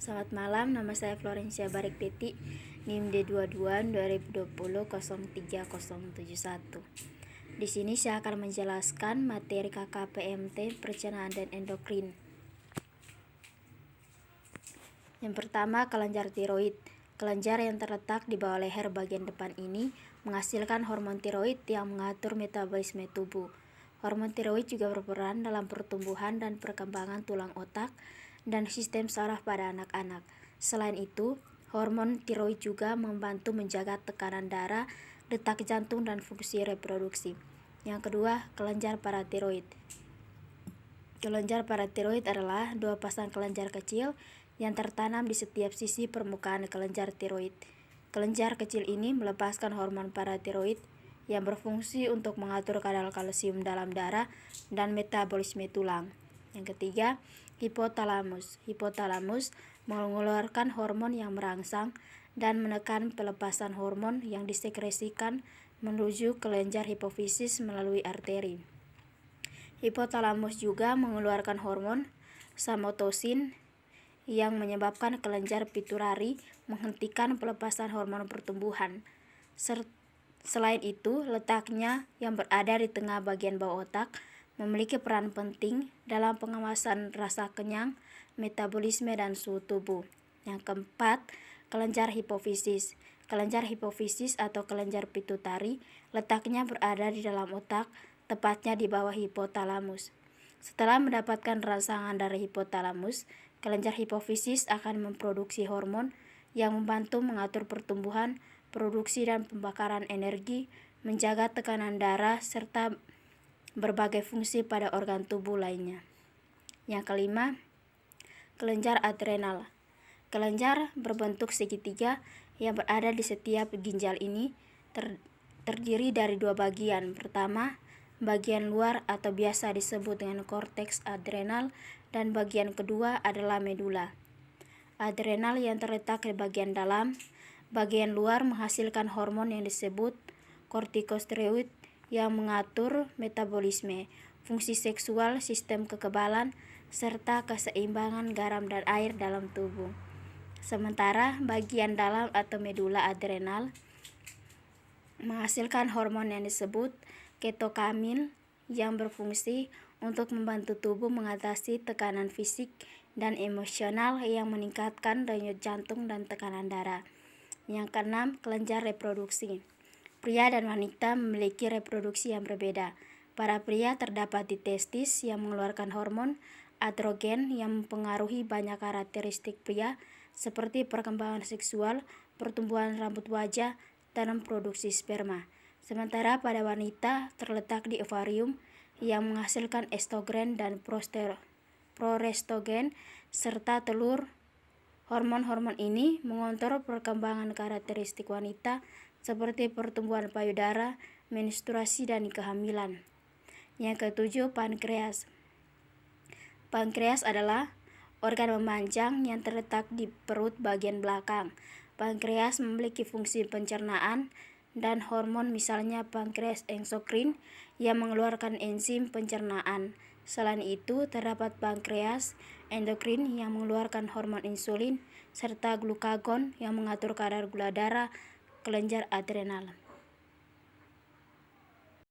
Selamat malam, nama saya Florencia Barik Peti, NIM D22 2020 03071. Di sini saya akan menjelaskan materi KKPMT pencernaan dan endokrin. Yang pertama, kelenjar tiroid. Kelenjar yang terletak di bawah leher bagian depan ini menghasilkan hormon tiroid yang mengatur metabolisme tubuh. Hormon tiroid juga berperan dalam pertumbuhan dan perkembangan tulang otak dan sistem saraf pada anak-anak. Selain itu, hormon tiroid juga membantu menjaga tekanan darah, detak jantung, dan fungsi reproduksi. Yang kedua, kelenjar paratiroid. Kelenjar paratiroid adalah dua pasang kelenjar kecil yang tertanam di setiap sisi permukaan kelenjar tiroid. Kelenjar kecil ini melepaskan hormon paratiroid yang berfungsi untuk mengatur kadar kalsium dalam darah dan metabolisme tulang. Yang ketiga, hipotalamus. Hipotalamus mengeluarkan hormon yang merangsang dan menekan pelepasan hormon yang disekresikan menuju kelenjar hipofisis melalui arteri. Hipotalamus juga mengeluarkan hormon somatosin yang menyebabkan kelenjar pituitari menghentikan pelepasan hormon pertumbuhan. Selain itu, letaknya yang berada di tengah bagian bawah otak memiliki peran penting dalam pengawasan rasa kenyang, metabolisme, dan suhu tubuh. Yang keempat, kelenjar hipofisis. Kelenjar hipofisis atau kelenjar pituitari letaknya berada di dalam otak, tepatnya di bawah hipotalamus. Setelah mendapatkan rangsangan dari hipotalamus, kelenjar hipofisis akan memproduksi hormon yang membantu mengatur pertumbuhan, produksi dan pembakaran energi, menjaga tekanan darah, serta berbagai fungsi pada organ tubuh lainnya. Yang kelima, kelenjar adrenal. Kelenjar berbentuk segitiga yang berada di setiap ginjal ini terdiri dari dua bagian. Pertama, bagian luar atau biasa disebut dengan korteks adrenal, dan bagian kedua adalah medula. Adrenal yang terletak di bagian dalam, bagian luar menghasilkan hormon yang disebut kortikosteroid yang mengatur metabolisme, fungsi seksual, sistem kekebalan, serta keseimbangan garam dan air dalam tubuh. Sementara bagian dalam atau medula adrenal menghasilkan hormon yang disebut ketokamin yang berfungsi untuk membantu tubuh mengatasi tekanan fisik dan emosional yang meningkatkan denyut jantung dan tekanan darah. Yang keenam, kelenjar reproduksi. Pria dan wanita memiliki reproduksi yang berbeda. Pada pria terdapat di testis yang mengeluarkan hormon androgen yang mempengaruhi banyak karakteristik pria seperti perkembangan seksual, pertumbuhan rambut wajah, dan produksi sperma. Sementara pada wanita terletak di ovarium yang menghasilkan estrogen dan progestogen serta telur. Hormon-hormon ini mengontrol perkembangan karakteristik wanita seperti pertumbuhan payudara, menstruasi, dan kehamilan. Yang ketujuh, pankreas. Pankreas adalah organ memanjang yang terletak di perut bagian belakang. Pankreas memiliki fungsi pencernaan dan hormon, misalnya pankreas eksokrin yang mengeluarkan enzim pencernaan. Selain itu, terdapat pankreas endokrin yang mengeluarkan hormon insulin serta glukagon yang mengatur kadar gula darah kelenjar adrenal.